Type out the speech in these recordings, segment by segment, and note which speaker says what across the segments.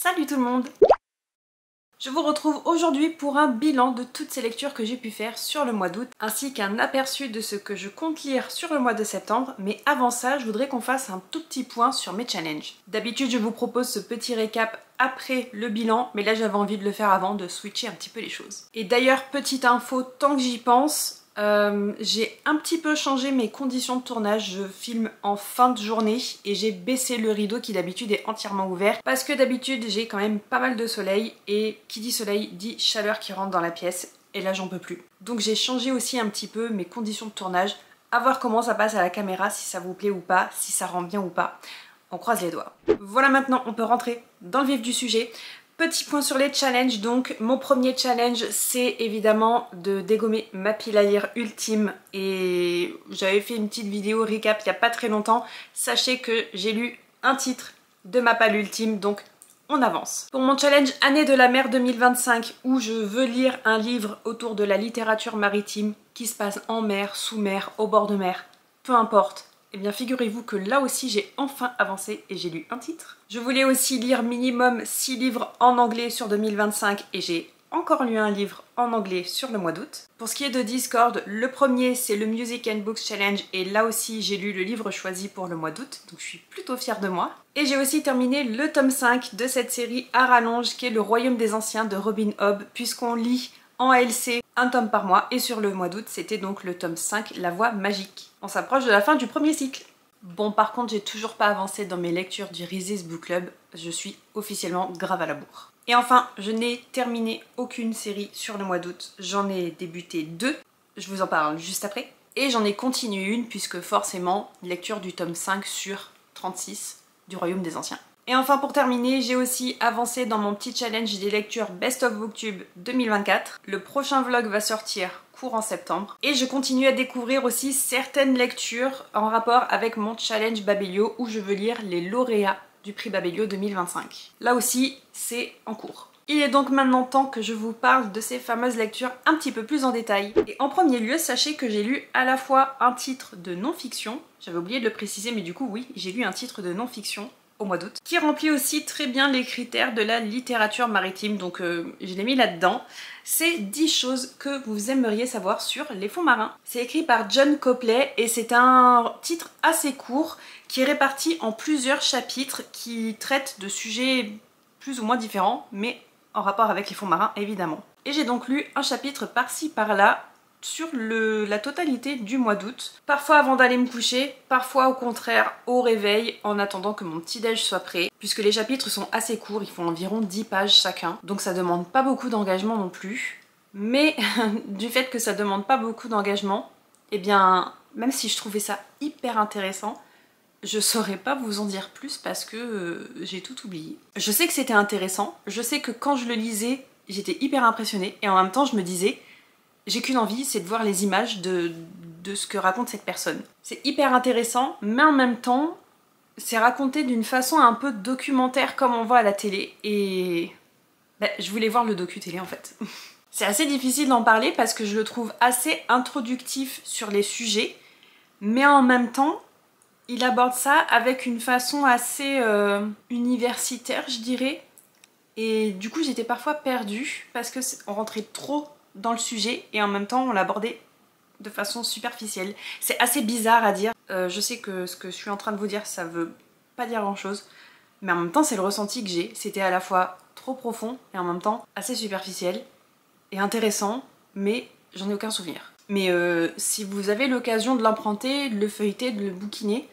Speaker 1: Salut tout le monde! Je vous retrouve aujourd'hui pour un bilan de toutes ces lectures que j'ai pu faire sur le mois d'août, ainsi qu'un aperçu de ce que je compte lire sur le mois de septembre, mais avant ça, je voudrais qu'on fasse un tout petit point sur mes challenges. D'habitude, je vous propose ce petit récap après le bilan, mais là j'avais envie de le faire avant, de switcher un petit peu les choses. Et d'ailleurs, petite info, tant que j'y pense, j'ai un petit peu changé mes conditions de tournage. Je filme en fin de journée et j'ai baissé le rideau qui d'habitude est entièrement ouvert parce que d'habitude j'ai quand même pas mal de soleil et qui dit soleil dit chaleur qui rentre dans la pièce et là j'en peux plus. Donc j'ai changé aussi un petit peu mes conditions de tournage, à voir comment ça passe à la caméra, si ça vous plaît ou pas, si ça rend bien ou pas. On croise les doigts. Voilà, maintenant on peut rentrer dans le vif du sujet. Petit point sur les challenges, donc mon premier challenge c'est évidemment de dégommer ma pile à lire ultime et j'avais fait une petite vidéo récap il n'y a pas très longtemps. Sachez que j'ai lu un titre de ma pile ultime, donc on avance. Pour mon challenge année de la mer 2025 où je veux lire un livre autour de la littérature maritime qui se passe en mer, sous mer, au bord de mer, peu importe. Eh bien figurez-vous que là aussi j'ai enfin avancé et j'ai lu un titre. Je voulais aussi lire minimum 6 livres en anglais sur 2025 et j'ai encore lu un livre en anglais sur le mois d'août. Pour ce qui est de Discord, le premier c'est le Music and Books Challenge et là aussi j'ai lu le livre choisi pour le mois d'août, donc je suis plutôt fière de moi. Et j'ai aussi terminé le tome 5 de cette série à rallonge qui est Le Royaume des Anciens de Robin Hobb, puisqu'on lit en ALC un tome par mois et sur le mois d'août c'était donc le tome 5, La Voix Magique. On s'approche de la fin du premier cycle. Bon, par contre j'ai toujours pas avancé dans mes lectures du Reese's Book Club, je suis officiellement grave à la bourre. Et enfin, je n'ai terminé aucune série sur le mois d'août, j'en ai débuté 2, je vous en parle juste après, et j'en ai continué une puisque forcément, lecture du tome 5 sur 36 du Royaume des Anciens. Et enfin pour terminer, j'ai aussi avancé dans mon petit challenge des lectures Best of Booktube 2024. Le prochain vlog va sortir courant septembre. Et je continue à découvrir aussi certaines lectures en rapport avec mon challenge Babelio où je veux lire les lauréats du prix Babelio 2025. Là aussi, c'est en cours. Il est donc maintenant temps que je vous parle de ces fameuses lectures un petit peu plus en détail. Et en premier lieu, sachez que j'ai lu à la fois un titre de non-fiction, j'avais oublié de le préciser mais du coup oui, j'ai lu un titre de non-fiction au mois d'août, qui remplit aussi très bien les critères de la littérature maritime, donc je l'ai mis là-dedans. C'est 10 choses que vous aimeriez savoir sur les fonds marins. C'est écrit par John Copley et c'est un titre assez court qui est réparti en plusieurs chapitres qui traitent de sujets plus ou moins différents, mais en rapport avec les fonds marins évidemment. Et j'ai donc lu un chapitre par-ci par-là sur la totalité du mois d'août, parfois avant d'aller me coucher, parfois au contraire au réveil en attendant que mon petit déj soit prêt, puisque les chapitres sont assez courts, ils font environ 10 pages chacun, donc ça demande pas beaucoup d'engagement non plus, mais du fait que ça demande pas beaucoup d'engagement, eh bien même si je trouvais ça hyper intéressant, je saurais pas vous en dire plus parce que j'ai tout oublié. Je sais que c'était intéressant, je sais que quand je le lisais, j'étais hyper impressionnée et en même temps je me disais j'ai qu'une envie, c'est de voir les images de ce que raconte cette personne. C'est hyper intéressant, mais en même temps, c'est raconté d'une façon un peu documentaire comme on voit à la télé, et je voulais voir le docu-télé en fait. C'est assez difficile d'en parler parce que je le trouve assez introductif sur les sujets, mais en même temps, il aborde ça avec une façon assez universitaire, je dirais, et du coup j'étais parfois perdue parce qu'on rentrait trop dans le sujet et en même temps on l'abordait de façon superficielle. C'est assez bizarre à dire, je sais que ce que je suis en train de vous dire ça veut pas dire grand chose, mais en même temps c'est le ressenti que j'ai. C'était à la fois trop profond et en même temps assez superficiel et intéressant, mais j'en ai aucun souvenir. Mais si vous avez l'occasion de l'emprunter, de le feuilleter, de le bouquiner,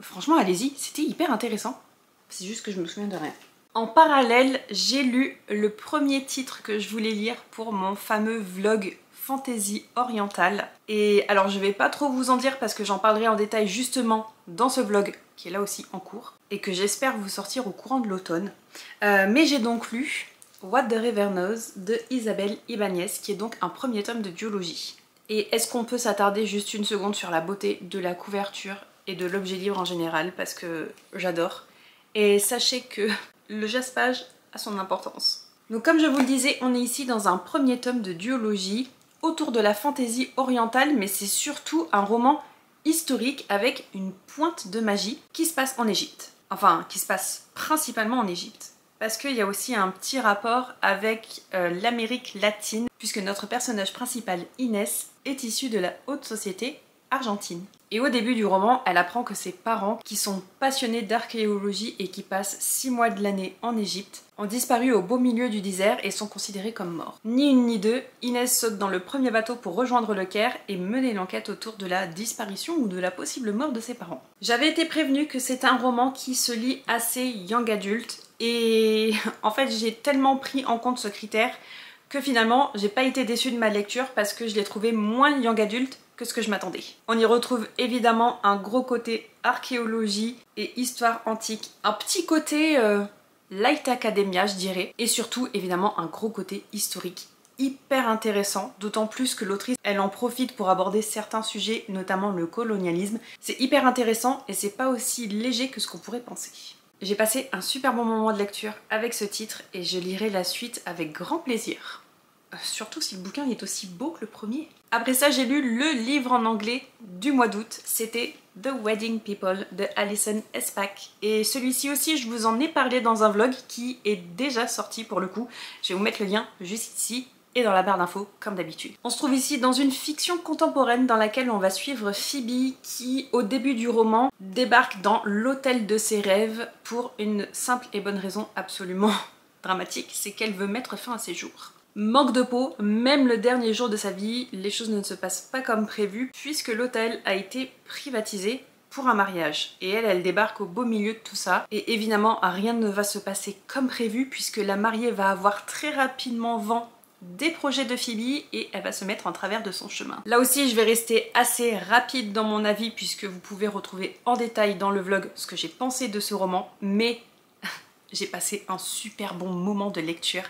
Speaker 1: franchement allez-y, c'était hyper intéressant. C'est juste que je me souviens de rien. En parallèle, j'ai lu le premier titre que je voulais lire pour mon fameux vlog fantasy orientale. Et alors je vais pas trop vous en dire parce que j'en parlerai en détail justement dans ce vlog qui est là aussi en cours et que j'espère vous sortir au courant de l'automne. Mais j'ai donc lu What the River Knows de Isabelle Ibáñez qui est donc un premier tome de duologie. Et est-ce qu'on peut s'attarder juste une seconde sur la beauté de la couverture et de l'objet livre en général parce que j'adore. Et sachez que le jaspage a son importance. Donc comme je vous le disais, on est ici dans un premier tome de duologie autour de la fantaisie orientale, mais c'est surtout un roman historique avec une pointe de magie qui se passe en Égypte. Enfin, qui se passe principalement en Égypte. parce qu'il y a aussi un petit rapport avec l'Amérique latine, puisque notre personnage principal, Inès, est issue de la haute société argentine. Et au début du roman, elle apprend que ses parents, qui sont passionnés d'archéologie et qui passent 6 mois de l'année en Égypte, ont disparu au beau milieu du désert et sont considérés comme morts. Ni une ni deux, Inès saute dans le premier bateau pour rejoindre le Caire et mener l'enquête autour de la disparition ou de la possible mort de ses parents. J'avais été prévenue que c'est un roman qui se lit assez young adulte et en fait j'ai tellement pris en compte ce critère que finalement j'ai pas été déçue de ma lecture parce que je l'ai trouvé moins young adulte que ce que je m'attendais. On y retrouve évidemment un gros côté archéologie et histoire antique, un petit côté light academia je dirais, et surtout évidemment un gros côté historique hyper intéressant, d'autant plus que l'autrice elle en profite pour aborder certains sujets, notamment le colonialisme. C'est hyper intéressant et c'est pas aussi léger que ce qu'on pourrait penser. J'ai passé un super bon moment de lecture avec ce titre et je lirai la suite avec grand plaisir. Surtout si le bouquin est aussi beau que le premier. Après ça, j'ai lu le livre en anglais du mois d'août. C'était The Wedding People de Alison Espach. Et celui-ci aussi, je vous en ai parlé dans un vlog qui est déjà sorti pour le coup. Je vais vous mettre le lien juste ici et dans la barre d'infos comme d'habitude. On se trouve ici dans une fiction contemporaine dans laquelle on va suivre Phoebe qui, au début du roman, débarque dans l'hôtel de ses rêves pour une simple et bonne raison absolument dramatique, c'est qu'elle veut mettre fin à ses jours. Manque de peau, même le dernier jour de sa vie, les choses ne se passent pas comme prévu puisque l'hôtel a été privatisé pour un mariage. Et elle débarque au beau milieu de tout ça. Et évidemment, rien ne va se passer comme prévu puisque la mariée va avoir très rapidement vent des projets de Phoebe et elle va se mettre en travers de son chemin. Là aussi, je vais rester assez rapide dans mon avis puisque vous pouvez retrouver en détail dans le vlog ce que j'ai pensé de ce roman, mais j'ai passé un super bon moment de lecture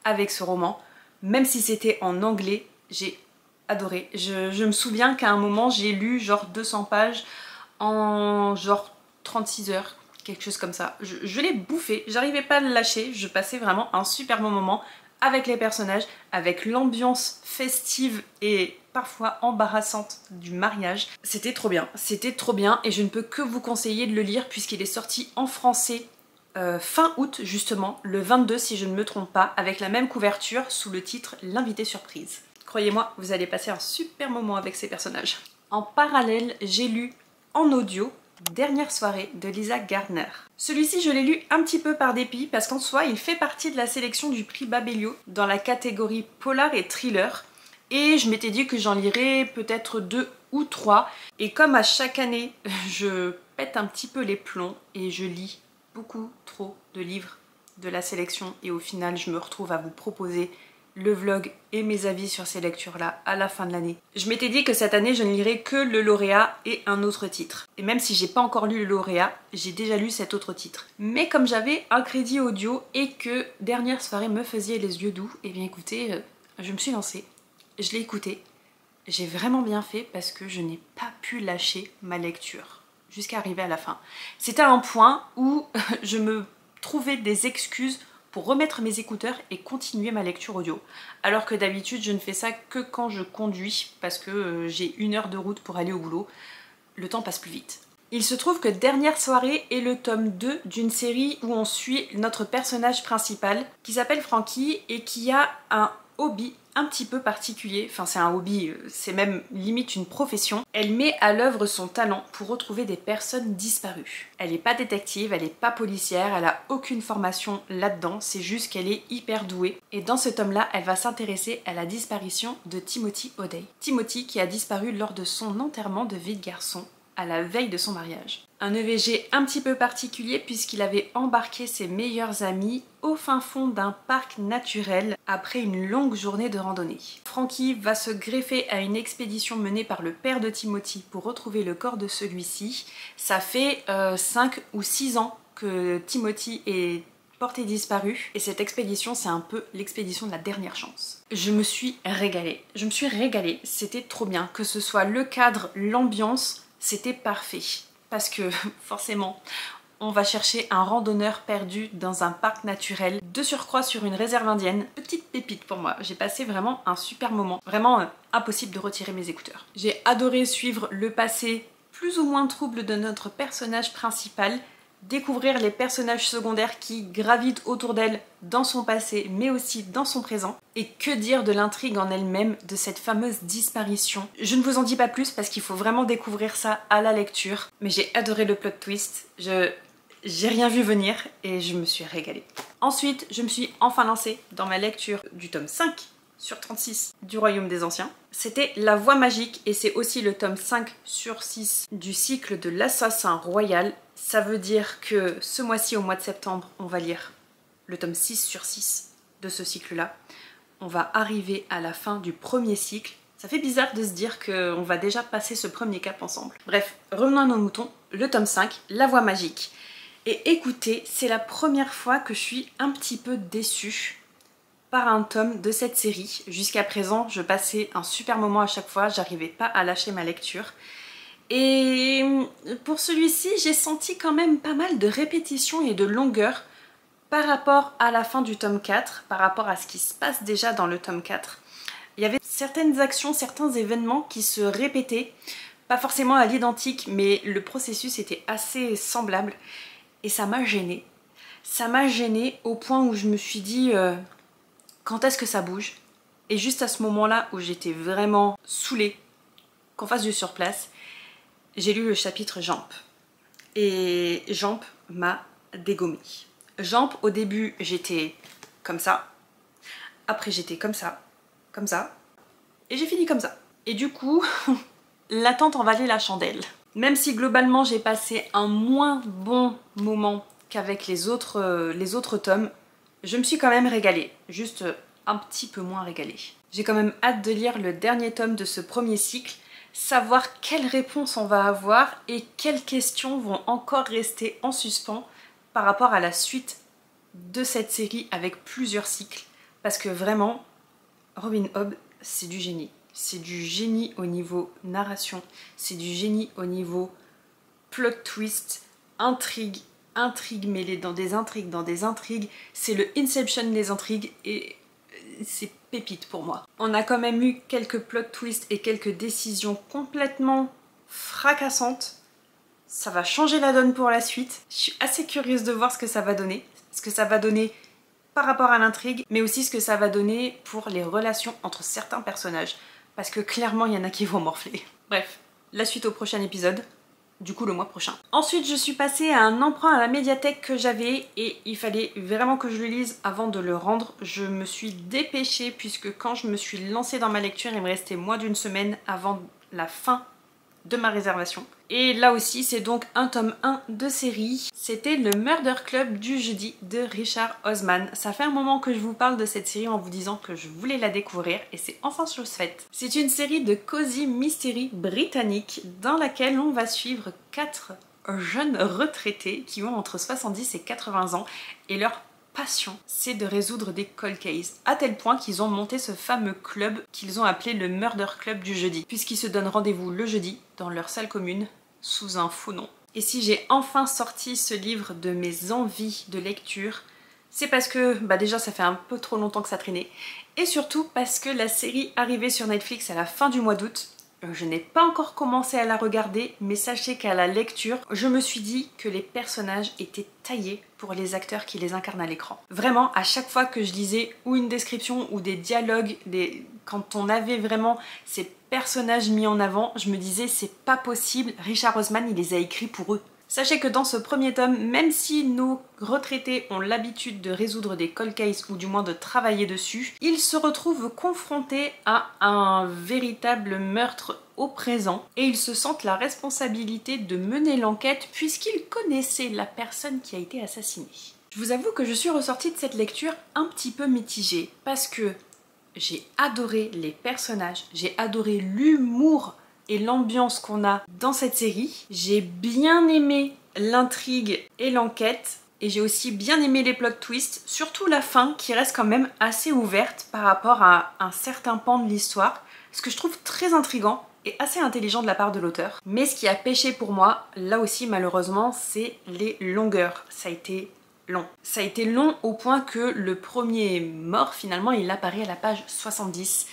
Speaker 1: avec ce roman. Même si c'était en anglais, j'ai adoré. Je me souviens qu'à un moment, j'ai lu genre 200 pages en genre 36 heures, quelque chose comme ça. Je l'ai bouffé, j'arrivais pas à le lâcher, je passais vraiment un super bon moment avec les personnages, avec l'ambiance festive et parfois embarrassante du mariage. C'était trop bien et je ne peux que vous conseiller de le lire puisqu'il est sorti en français fin août justement, le 22 si je ne me trompe pas, avec la même couverture sous le titre L'invité surprise. Croyez-moi, vous allez passer un super moment avec ces personnages. En parallèle, j'ai lu en audio Dernière soirée de Lisa Gardner. Celui-ci je l'ai lu un petit peu par dépit parce qu'en soi il fait partie de la sélection du prix Babelio dans la catégorie polar et thriller et je m'étais dit que j'en lirais peut-être 2 ou 3 et comme à chaque année je pète un petit peu les plombs et je lis beaucoup trop de livres de la sélection et au final je me retrouve à vous proposer le vlog et mes avis sur ces lectures-là à la fin de l'année. Je m'étais dit que cette année je ne lirais que le lauréat et un autre titre. Et même si j'ai pas encore lu le lauréat, j'ai déjà lu cet autre titre. Mais comme j'avais un crédit audio et que Dernière soirée me faisait les yeux doux, et bien écoutez, je me suis lancée, je l'ai écouté, j'ai vraiment bien fait parce que je n'ai pas pu lâcher ma lecture jusqu'à arriver à la fin. C'était un point où je me trouvais des excuses pour remettre mes écouteurs et continuer ma lecture audio. Alors que d'habitude je ne fais ça que quand je conduis parce que j'ai 1 heure de route pour aller au boulot. Le temps passe plus vite. Il se trouve que Dernière soirée est le tome 2 d'une série où on suit notre personnage principal qui s'appelle Frankie et qui a un hobby un petit peu particulier, enfin c'est un hobby, c'est même limite une profession. Elle met à l'œuvre son talent pour retrouver des personnes disparues. Elle n'est pas détective, elle n'est pas policière, elle a aucune formation là-dedans, c'est juste qu'elle est hyper douée. Et dans ce tome-là, elle va s'intéresser à la disparition de Timothy O'Day. Timothy qui a disparu lors de son enterrement de vie de garçon à la veille de son mariage. Un EVG un petit peu particulier puisqu'il avait embarqué ses meilleurs amis au fin fond d'un parc naturel après une longue journée de randonnée. Frankie va se greffer à une expédition menée par le père de Timothy pour retrouver le corps de celui-ci. Ça fait 5 ou 6 ans que Timothy est porté disparu et cette expédition c'est un peu l'expédition de la dernière chance. Je me suis régalée, c'était trop bien, que ce soit le cadre, l'ambiance, c'était parfait. Parce que forcément, on va chercher un randonneur perdu dans un parc naturel, de surcroît sur une réserve indienne. Petite pépite pour moi, j'ai passé vraiment un super moment. Vraiment impossible de retirer mes écouteurs. J'ai adoré suivre le passé plus ou moins trouble de notre personnage principal, découvrir les personnages secondaires qui gravitent autour d'elle dans son passé mais aussi dans son présent. Et que dire de l'intrigue en elle-même, de cette fameuse disparition. Je ne vous en dis pas plus parce qu'il faut vraiment découvrir ça à la lecture. Mais j'ai adoré le plot twist, j'ai rien vu venir et je me suis régalée. Ensuite, je me suis enfin lancée dans ma lecture du tome 5 sur 36 du Royaume des Anciens. C'était La Voie Magique et c'est aussi le tome 5 sur 6 du cycle de l'Assassin Royal. Ça veut dire que ce mois-ci, au mois de septembre, on va lire le tome 6 sur 6 de ce cycle-là. On va arriver à la fin du premier cycle. Ça fait bizarre de se dire qu'on va déjà passer ce premier cap ensemble. Bref, revenons à nos moutons. Le tome 5, La Voie Magique. Et écoutez, c'est la première fois que je suis un petit peu déçue par un tome de cette série. Jusqu'à présent, je passais un super moment à chaque fois, j'arrivais pas à lâcher ma lecture. Et pour celui-ci, j'ai senti quand même pas mal de répétitions et de longueur par rapport à la fin du tome 4, par rapport à ce qui se passe déjà dans le tome 4. Il y avait certaines actions, certains événements qui se répétaient, pas forcément à l'identique, mais le processus était assez semblable. Et ça m'a gênée. Ça m'a gênée au point où je me suis dit... quand est-ce que ça bouge? Et juste à ce moment-là où j'étais vraiment saoulée qu'on fasse du surplace, j'ai lu le chapitre Jamp. Et Jamp m'a dégommée. Jamp, au début, j'étais comme ça. Après, j'étais comme ça. Comme ça. Et j'ai fini comme ça. Et du coup, l'attente en valait la chandelle. Même si globalement, j'ai passé un moins bon moment qu'avec les autres tomes, je me suis quand même régalée, juste un petit peu moins régalée. J'ai quand même hâte de lire le dernier tome de ce premier cycle, savoir quelles réponses on va avoir et quelles questions vont encore rester en suspens par rapport à la suite de cette série avec plusieurs cycles. Parce que vraiment, Robin Hobb, c'est du génie. C'est du génie au niveau narration, c'est du génie au niveau plot twist, intrigue mêlée dans des intrigues, c'est le Inception des intrigues et c'est pépite pour moi. On a quand même eu quelques plot twists et quelques décisions complètement fracassantes. Ça va changer la donne pour la suite. Je suis assez curieuse de voir ce que ça va donner. Ce que ça va donner par rapport à l'intrigue, mais aussi ce que ça va donner pour les relations entre certains personnages. Parce que clairement, il y en a qui vont morfler. Bref, la suite au prochain épisode. Du coup le mois prochain. Ensuite je suis passée à un emprunt à la médiathèque que j'avais et il fallait vraiment que je le lise avant de le rendre. Je me suis dépêchée puisque quand je me suis lancée dans ma lecture il me restait moins d'une semaine avant la fin de ma réservation. Et là aussi c'est donc un tome 1 de série. C'était le Murder Club du jeudi de Richard Osman. Ça fait un moment que je vous parle de cette série en vous disant que je voulais la découvrir et c'est enfin chose faite. C'est une série de cozy mystery britannique dans laquelle on va suivre 4 jeunes retraités qui ont entre 70 et 80 ans et leur passion, c'est de résoudre des cold cases, à tel point qu'ils ont monté ce fameux club qu'ils ont appelé le Murder Club du jeudi, puisqu'ils se donnent rendez-vous le jeudi dans leur salle commune sous un faux nom. Et si j'ai enfin sorti ce livre de mes envies de lecture, c'est parce que déjà ça fait un peu trop longtemps que ça traînait, et surtout parce que la série arrivait sur Netflix à la fin du mois d'août. Je n'ai pas encore commencé à la regarder, mais sachez qu'à la lecture, je me suis dit que les personnages étaient taillés pour les acteurs qui les incarnent à l'écran. Vraiment, à chaque fois que je lisais ou une description ou des dialogues, quand on avait vraiment ces personnages mis en avant, je me disais c'est pas possible, Richard Osman il les a écrits pour eux. Sachez que dans ce premier tome, même si nos retraités ont l'habitude de résoudre des cold cases ou du moins de travailler dessus, ils se retrouvent confrontés à un véritable meurtre au présent et ils se sentent la responsabilité de mener l'enquête puisqu'ils connaissaient la personne qui a été assassinée. Je vous avoue que je suis ressortie de cette lecture un petit peu mitigée parce que j'ai adoré les personnages, j'ai adoré l'humour et l'ambiance qu'on a dans cette série. J'ai bien aimé l'intrigue et l'enquête et j'ai aussi bien aimé les plot twists, surtout la fin qui reste quand même assez ouverte par rapport à un certain pan de l'histoire, ce que je trouve très intriguant et assez intelligent de la part de l'auteur. Mais ce qui a pêché pour moi, là aussi malheureusement, c'est les longueurs. Ça a été long. Ça a été long au point que le premier mort finalement il apparaît à la page 70.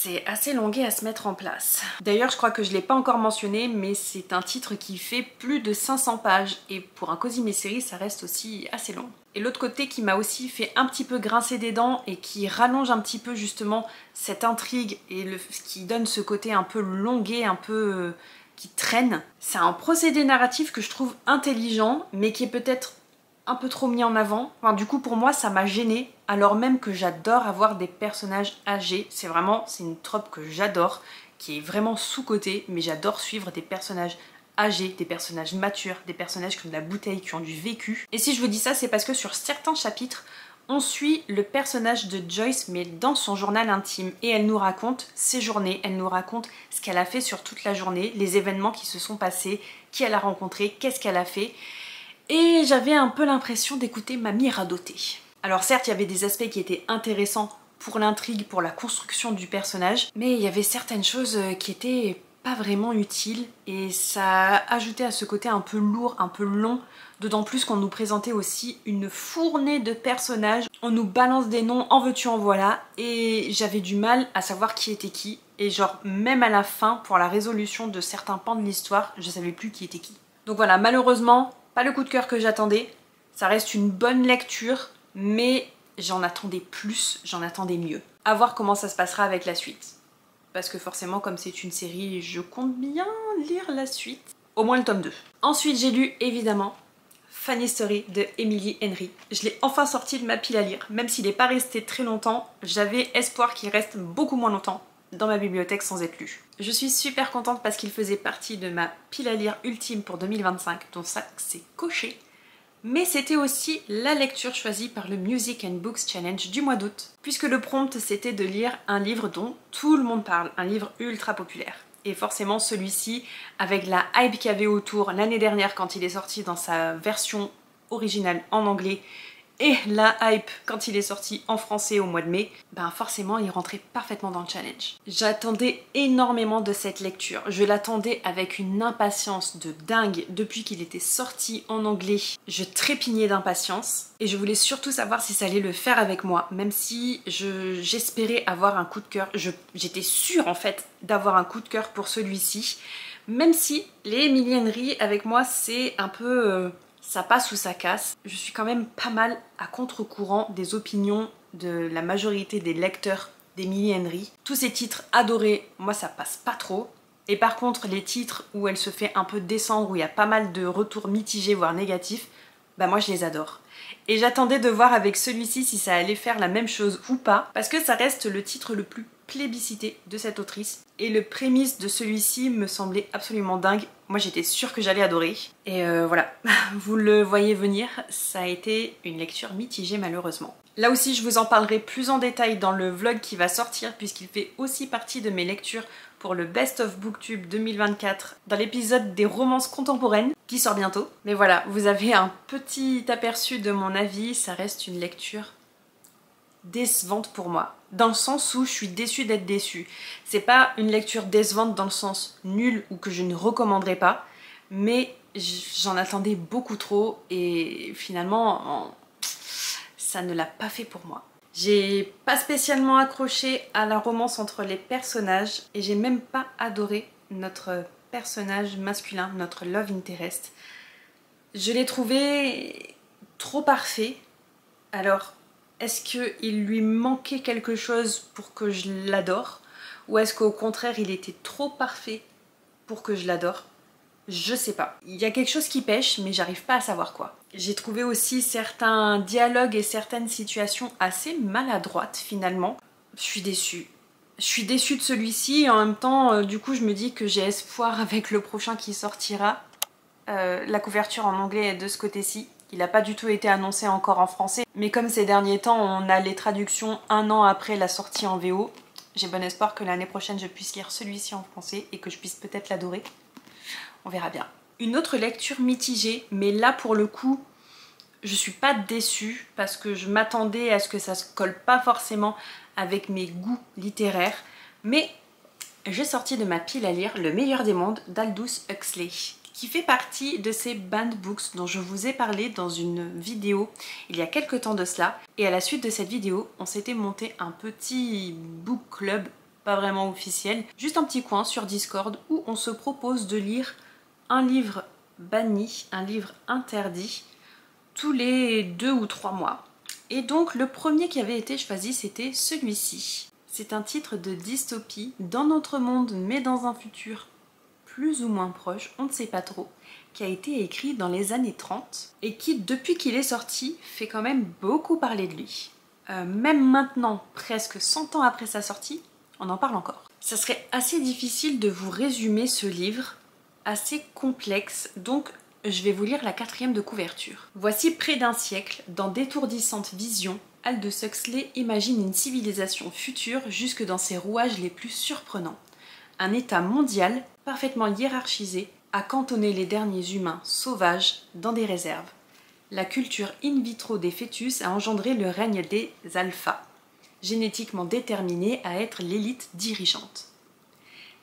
Speaker 1: c'est assez longué à se mettre en place. D'ailleurs, je crois que je l'ai pas encore mentionné, mais c'est un titre qui fait plus de 500 pages et pour un cosy mystery, ça reste aussi assez long. Et l'autre côté qui m'a aussi fait un petit peu grincer des dents et qui rallonge un petit peu justement cette intrigue et qui donne ce côté un peu longué, un peu qui traîne, c'est un procédé narratif que je trouve intelligent, mais qui est peut-être un peu trop mis en avant. Enfin, du coup, pour moi, ça m'a gênée, alors même que j'adore avoir des personnages âgés. C'est une trope que j'adore, qui est vraiment sous-cotée, mais j'adore suivre des personnages âgés, des personnages matures, des personnages qui ont de la bouteille, qui ont du vécu. Et si je vous dis ça, c'est parce que sur certains chapitres, on suit le personnage de Joyce, mais dans son journal intime. Et elle nous raconte ses journées, elle nous raconte ce qu'elle a fait sur toute la journée, les événements qui se sont passés, qui elle a rencontré, qu'est-ce qu'elle a fait. Et j'avais un peu l'impression d'écouter mamie radoter. Alors certes, il y avait des aspects qui étaient intéressants pour l'intrigue, pour la construction du personnage, mais il y avait certaines choses qui étaient pas vraiment utiles et ça ajoutait à ce côté un peu lourd, un peu long, d'autant plus qu'on nous présentait aussi une fournée de personnages. On nous balance des noms, en veux-tu en voilà, et j'avais du mal à savoir qui était qui. Et genre, même à la fin, pour la résolution de certains pans de l'histoire, je savais plus qui était qui. Donc voilà, malheureusement, pas le coup de cœur que j'attendais. Ça reste une bonne lecture, mais j'en attendais plus, j'en attendais mieux. À voir comment ça se passera avec la suite. Parce que forcément, comme c'est une série, je compte bien lire la suite. Au moins le tome 2. Ensuite, j'ai lu, évidemment, Funny Story de Emily Henry. Je l'ai enfin sorti de ma pile à lire. Même s'il n'est pas resté très longtemps, j'avais espoir qu'il reste beaucoup moins longtemps dans ma bibliothèque sans être lu. Je suis super contente parce qu'il faisait partie de ma pile à lire ultime pour 2025, donc ça c'est coché. Mais c'était aussi la lecture choisie par le Music and Books Challenge du mois d'août, puisque le prompt c'était de lire un livre dont tout le monde parle, un livre ultra populaire. Et forcément celui-ci, avec la hype qu'il y avait autour l'année dernière quand il est sorti dans sa version originale en anglais, et la hype quand il est sorti en français au mois de mai, ben forcément il rentrait parfaitement dans le challenge. J'attendais énormément de cette lecture, je l'attendais avec une impatience de dingue depuis qu'il était sorti en anglais. Je trépignais d'impatience et je voulais surtout savoir si ça allait le faire avec moi, même si j'espérais avoir un coup de cœur. J'étais sûre en fait d'avoir un coup de cœur pour celui-ci, même si les Emily Henry avec moi c'est un peu... ça passe ou ça casse. Je suis quand même pas mal à contre-courant des opinions de la majorité des lecteurs d'Emily Henry. Tous ces titres adorés, moi ça passe pas trop. Et par contre, les titres où elle se fait un peu descendre, où il y a pas mal de retours mitigés, voire négatifs, bah moi je les adore. Et j'attendais de voir avec celui-ci si ça allait faire la même chose ou pas, parce que ça reste le titre le plus plébiscité de cette autrice. Et le prémisse de celui-ci me semblait absolument dingue. Moi j'étais sûre que j'allais adorer. Et voilà, vous le voyez venir, ça a été une lecture mitigée malheureusement. Là aussi je vous en parlerai plus en détail dans le vlog qui va sortir puisqu'il fait aussi partie de mes lectures pour le Best of Booktube 2024 dans l'épisode des romances contemporaines qui sort bientôt. Mais voilà, vous avez un petit aperçu de mon avis, ça reste une lecture décevante pour moi. Dans le sens où je suis déçue d'être déçue. C'est pas une lecture décevante dans le sens nul ou que je ne recommanderais pas, mais j'en attendais beaucoup trop et finalement ça ne l'a pas fait pour moi. J'ai pas spécialement accroché à la romance entre les personnages et j'ai même pas adoré notre personnage masculin, notre love interest. Je l'ai trouvé trop parfait. Alors, est-ce qu'il lui manquait quelque chose pour que je l'adore? Ou est-ce qu'au contraire, il était trop parfait pour que je l'adore? Je sais pas. Il y a quelque chose qui pêche, mais j'arrive pas à savoir quoi. J'ai trouvé aussi certains dialogues et certaines situations assez maladroites finalement. Je suis déçue. Je suis déçue de celui-ci et en même temps, du coup, je me dis que j'ai espoir avec le prochain qui sortira. La couverture en anglais est de ce côté-ci. Il n'a pas du tout été annoncé encore en français. Mais comme ces derniers temps, on a les traductions un an après la sortie en VO, j'ai bon espoir que l'année prochaine, je puisse lire celui-ci en français et que je puisse peut-être l'adorer. On verra bien. Une autre lecture mitigée, mais là pour le coup, je suis pas déçue parce que je m'attendais à ce que ça se colle pas forcément avec mes goûts littéraires. Mais j'ai sorti de ma pile à lire Le meilleur des mondes d'Aldous Huxley, qui fait partie de ces banned books dont je vous ai parlé dans une vidéo il y a quelques temps de cela. Et à la suite de cette vidéo, on s'était monté un petit book club pas vraiment officiel, juste un petit coin sur Discord où on se propose de lire un livre banni, un livre interdit, tous les 2 ou 3 mois. Et donc le premier qui avait été choisi, c'était celui-ci. C'est un titre de dystopie dans notre monde, mais dans un futur plus ou moins proche, on ne sait pas trop, qui a été écrit dans les années 30 et qui, depuis qu'il est sorti, fait quand même beaucoup parler de lui. Même maintenant, presque 100 ans après sa sortie, on en parle encore. Ça serait assez difficile de vous résumer ce livre, assez complexe, donc je vais vous lire la 4e de couverture. Voici près d'un siècle, dans d'étourdissantes visions, Aldous Huxley imagine une civilisation future jusque dans ses rouages les plus surprenants. Un état mondial, parfaitement hiérarchisé, a cantonné les derniers humains sauvages dans des réserves. La culture in vitro des fœtus a engendré le règne des alphas, génétiquement déterminés à être l'élite dirigeante.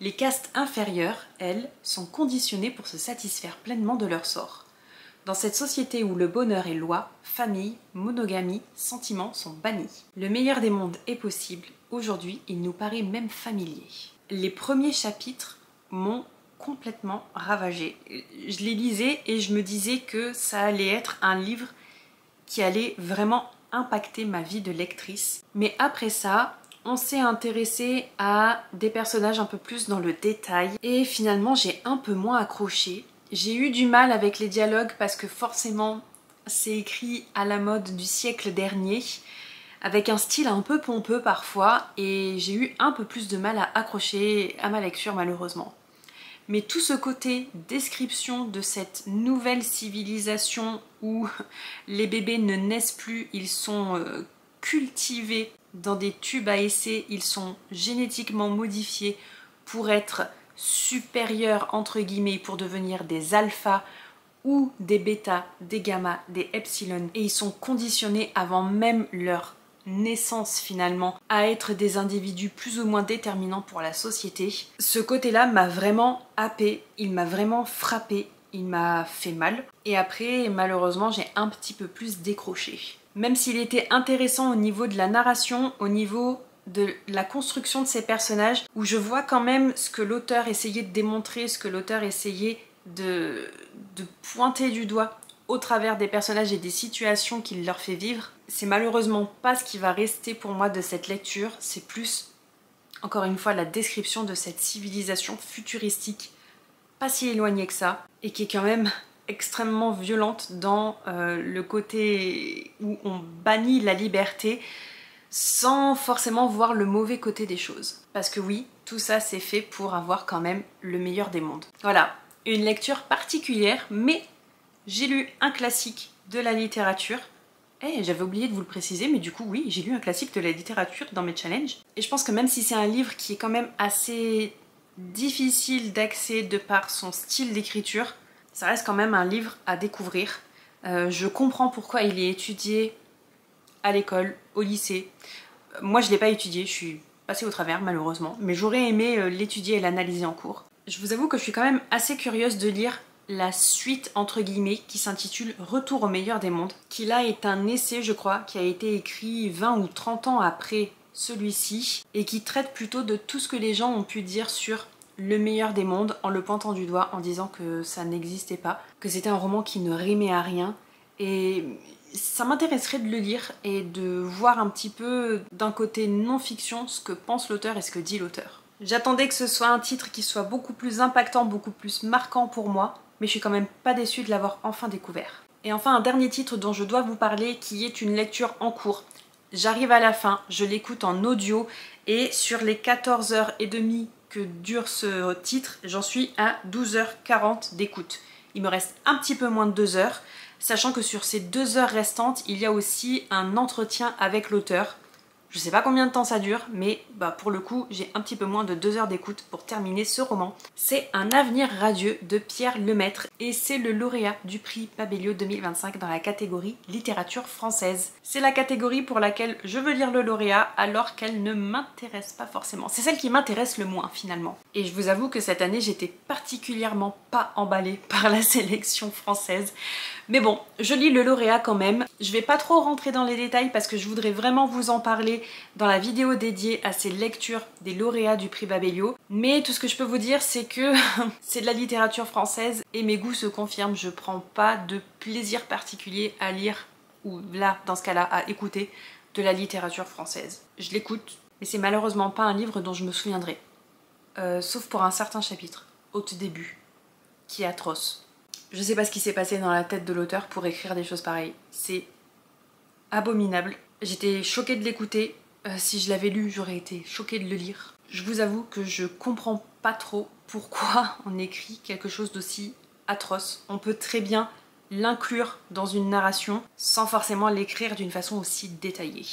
Speaker 1: Les castes inférieures, elles, sont conditionnées pour se satisfaire pleinement de leur sort. Dans cette société où le bonheur est loi, famille, monogamie, sentiments sont bannis. Le meilleur des mondes est possible, aujourd'hui il nous paraît même familier. Les premiers chapitres m'ont complètement ravagée. Je les lisais et je me disais que ça allait être un livre qui allait vraiment impacter ma vie de lectrice. Mais après ça, on s'est intéressé à des personnages un peu plus dans le détail et finalement j'ai un peu moins accroché. J'ai eu du mal avec les dialogues parce que forcément c'est écrit à la mode du siècle dernier, avec un style un peu pompeux parfois, et j'ai eu un peu plus de mal à accrocher à ma lecture malheureusement. Mais tout ce côté description de cette nouvelle civilisation où les bébés ne naissent plus, ils sont cultivés dans des tubes à essai, ils sont génétiquement modifiés pour être supérieurs entre guillemets, pour devenir des alphas ou des bêtas, des gammas, des epsilon, et ils sont conditionnés avant même leur naissance finalement à être des individus plus ou moins déterminants pour la société. Ce côté-là m'a vraiment happé, il m'a vraiment frappé, il m'a fait mal. Et après, malheureusement, j'ai un petit peu plus décroché. Même s'il était intéressant au niveau de la narration, au niveau de la construction de ces personnages, où je vois quand même ce que l'auteur essayait de démontrer, ce que l'auteur essayait de pointer du doigt au travers des personnages et des situations qu'il leur fait vivre. C'est malheureusement pas ce qui va rester pour moi de cette lecture, c'est plus, encore une fois, la description de cette civilisation futuristique, pas si éloignée que ça, et qui est quand même extrêmement violente dans le côté où on bannit la liberté sans forcément voir le mauvais côté des choses. Parce que oui, tout ça c'est fait pour avoir quand même le meilleur des mondes. Voilà, une lecture particulière, mais j'ai lu un classique de la littérature. J'avais oublié de vous le préciser, mais du coup oui, j'ai lu un classique de la littérature dans mes challenges. Et je pense que même si c'est un livre qui est quand même assez difficile d'accès de par son style d'écriture, ça reste quand même un livre à découvrir. Je comprends pourquoi il est étudié à l'école, au lycée. Moi je ne l'ai pas étudié, je suis passée au travers malheureusement, mais j'aurais aimé l'étudier et l'analyser en cours. Je vous avoue que je suis quand même assez curieuse de lire la suite entre guillemets qui s'intitule Retour au meilleur des mondes, qui là est un essai je crois qui a été écrit 20 ou 30 ans après celui-ci et qui traite plutôt de tout ce que les gens ont pu dire sur le meilleur des mondes en le pointant du doigt en disant que ça n'existait pas, que c'était un roman qui ne rimait à rien. Et ça m'intéresserait de le lire et de voir un petit peu d'un côté non-fiction ce que pense l'auteur et ce que dit l'auteur. J'attendais que ce soit un titre qui soit beaucoup plus impactant, beaucoup plus marquant pour moi, mais je suis quand même pas déçue de l'avoir enfin découvert. Et enfin un dernier titre dont je dois vous parler qui est une lecture en cours. J'arrive à la fin, je l'écoute en audio et sur les 14h30 que dure ce titre, j'en suis à 12h40 d'écoute. Il me reste un petit peu moins de 2 heures, sachant que sur ces 2 heures restantes, il y a aussi un entretien avec l'auteur. Je sais pas combien de temps ça dure, mais pour le coup, j'ai un petit peu moins de 2 heures d'écoute pour terminer ce roman. C'est Un avenir radieux de Pierre Lemaitre et c'est le lauréat du prix Pabeilio 2025 dans la catégorie littérature française. C'est la catégorie pour laquelle je veux lire le lauréat alors qu'elle ne m'intéresse pas forcément. C'est celle qui m'intéresse le moins finalement. Et je vous avoue que cette année, j'étais particulièrement pas emballée par la sélection française. Mais bon, je lis le lauréat quand même. Je vais pas trop rentrer dans les détails parce que je voudrais vraiment vous en parler reparlerai dans la vidéo dédiée à ces lectures des lauréats du prix Babelio. Mais tout ce que je peux vous dire, c'est que c'est de la littérature française et mes goûts se confirment. Je prends pas de plaisir particulier à lire, ou là, dans ce cas-là, à écouter de la littérature française. Je l'écoute, mais c'est malheureusement pas un livre dont je me souviendrai. Sauf pour un certain chapitre, au tout début, qui est atroce. Je sais pas ce qui s'est passé dans la tête de l'auteur pour écrire des choses pareilles. C'est abominable. J'étais choquée de l'écouter. Si je l'avais lu, j'aurais été choquée de le lire. Je vous avoue que je comprends pas trop pourquoi on écrit quelque chose d'aussi atroce. On peut très bien l'inclure dans une narration sans forcément l'écrire d'une façon aussi détaillée.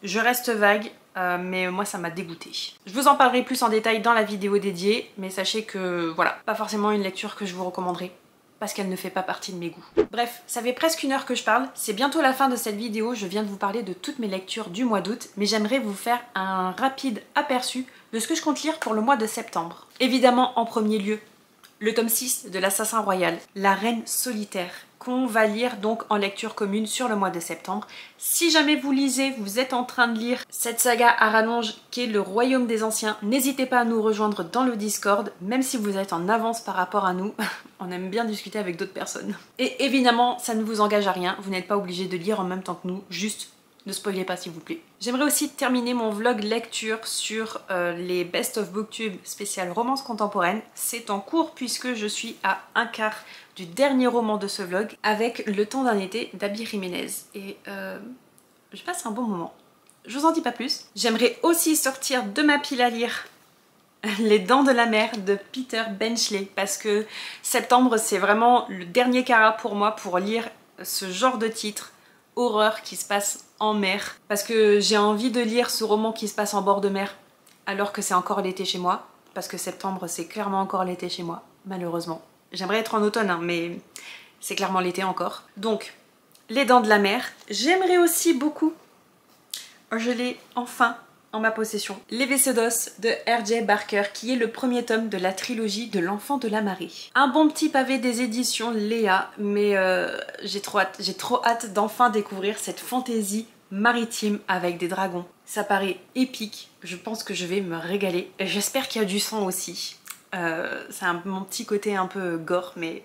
Speaker 1: Je reste vague, mais moi ça m'a dégoûtée. Je vous en parlerai plus en détail dans la vidéo dédiée, mais sachez que voilà, pas forcément une lecture que je vous recommanderai, parce qu'elle ne fait pas partie de mes goûts. Bref, ça fait presque 1 heure que je parle, c'est bientôt la fin de cette vidéo, je viens de vous parler de toutes mes lectures du mois d'août, mais j'aimerais vous faire un rapide aperçu de ce que je compte lire pour le mois de septembre. Évidemment, en premier lieu, le tome 6 de l'Assassin Royal, La Reine Solitaire, qu'on va lire donc en lecture commune sur le mois de septembre. Si jamais vous lisez, vous êtes en train de lire cette saga à rallonge qui est Le Royaume des Anciens, n'hésitez pas à nous rejoindre dans le Discord, même si vous êtes en avance par rapport à nous. On aime bien discuter avec d'autres personnes. Et évidemment, ça ne vous engage à rien, vous n'êtes pas obligé de lire en même temps que nous, juste ne spoilez pas s'il vous plaît. J'aimerais aussi terminer mon vlog lecture sur les Best of Booktube spécial romance contemporaine. C'est en cours puisque je suis à 1/4 du dernier roman de ce vlog avec Le temps d'un été d'Abby Jiménez. Et je passe un bon moment. Je vous en dis pas plus. J'aimerais aussi sortir de ma pile à lire Les Dents de la Mer de Peter Benchley parce que septembre c'est vraiment le dernier carat pour moi pour lire ce genre de titre horreur qui se passe en mer, parce que j'ai envie de lire ce roman qui se passe en bord de mer alors que c'est encore l'été chez moi, parce que septembre c'est clairement encore l'été chez moi, malheureusement. J'aimerais être en automne, hein, mais c'est clairement l'été encore. Donc, Les Dents de la Mer. J'aimerais aussi beaucoup, je l'ai enfin en ma possession, Les Vaisseaux d'os de R.J. Barker, qui est le premier tome de la trilogie de l'Enfant de la Marée. Un bon petit pavé des éditions Léa, mais j'ai trop hâte d'enfin découvrir cette fantaisie maritime avec des dragons. Ça paraît épique, je pense que je vais me régaler. J'espère qu'il y a du sang aussi. C'est mon petit côté un peu gore, mais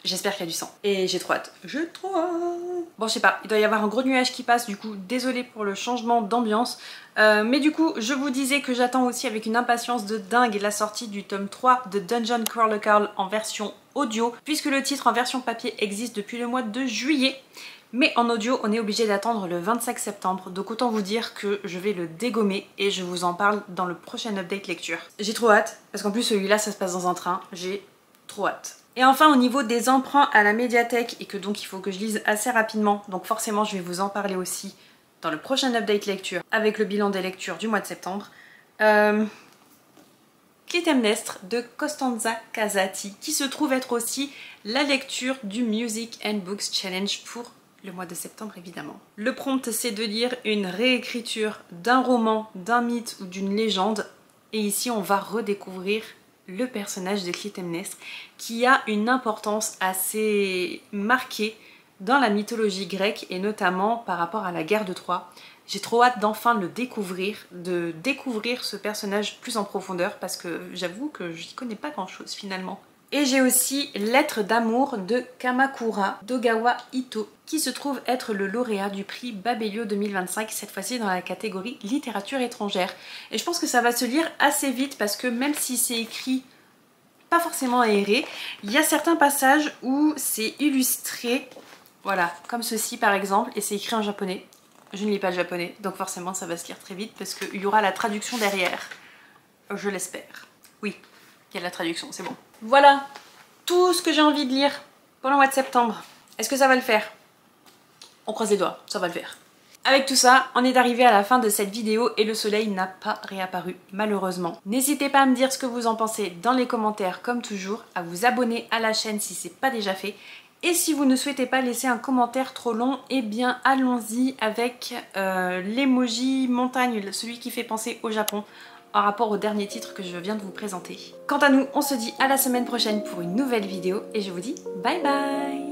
Speaker 1: j'espère qu'il y a du sang. Et j'ai trop hâte. J'ai trop hâte. Bon, je sais pas, il doit y avoir un gros nuage qui passe, du coup, désolée pour le changement d'ambiance. Mais du coup, je vous disais que j'attends aussi avec une impatience de dingue la sortie du tome 3 de Dungeon Chronicle en version audio, puisque le titre en version papier existe depuis le mois de juillet. Mais en audio, on est obligé d'attendre le 25 septembre, donc autant vous dire que je vais le dégommer et je vous en parle dans le prochain update lecture. J'ai trop hâte, parce qu'en plus celui-là ça se passe dans un train, j'ai trop hâte. Et enfin au niveau des emprunts à la médiathèque, et que donc il faut que je lise assez rapidement, donc forcément je vais vous en parler aussi dans le prochain update lecture avec le bilan des lectures du mois de septembre. Clytemnestre de Costanza Casati, qui se trouve être aussi la lecture du Music and Books Challenge pour le mois de septembre évidemment. Le prompt c'est de lire une réécriture d'un roman, d'un mythe ou d'une légende, et ici on va redécouvrir le personnage de Clytemnestre qui a une importance assez marquée dans la mythologie grecque et notamment par rapport à la guerre de Troie. J'ai trop hâte d'enfin le découvrir, de découvrir ce personnage plus en profondeur parce que j'avoue que je n'y connais pas grand chose finalement. Et j'ai aussi Lettres d'amour de Kamakura d'Ogawa Ito, qui se trouve être le lauréat du prix Babelio 2025, cette fois-ci dans la catégorie littérature étrangère. Et je pense que ça va se lire assez vite parce que même si c'est écrit pas forcément aéré, il y a certains passages où c'est illustré, voilà, comme ceci par exemple, et c'est écrit en japonais. Je ne lis pas le japonais, donc forcément ça va se lire très vite parce qu'il y aura la traduction derrière. Je l'espère. Oui, il y a la traduction, c'est bon. Voilà tout ce que j'ai envie de lire pendant le mois de septembre. Est-ce que ça va le faire? On croise les doigts, ça va le faire. Avec tout ça, on est arrivé à la fin de cette vidéo et le soleil n'a pas réapparu, malheureusement. N'hésitez pas à me dire ce que vous en pensez dans les commentaires, comme toujours, à vous abonner à la chaîne si c'est pas déjà fait. Et si vous ne souhaitez pas laisser un commentaire trop long, eh bien allons-y avec l'emoji montagne, celui qui fait penser au Japon, en rapport au dernier titre que je viens de vous présenter. Quant à nous, on se dit à la semaine prochaine pour une nouvelle vidéo et je vous dis bye bye!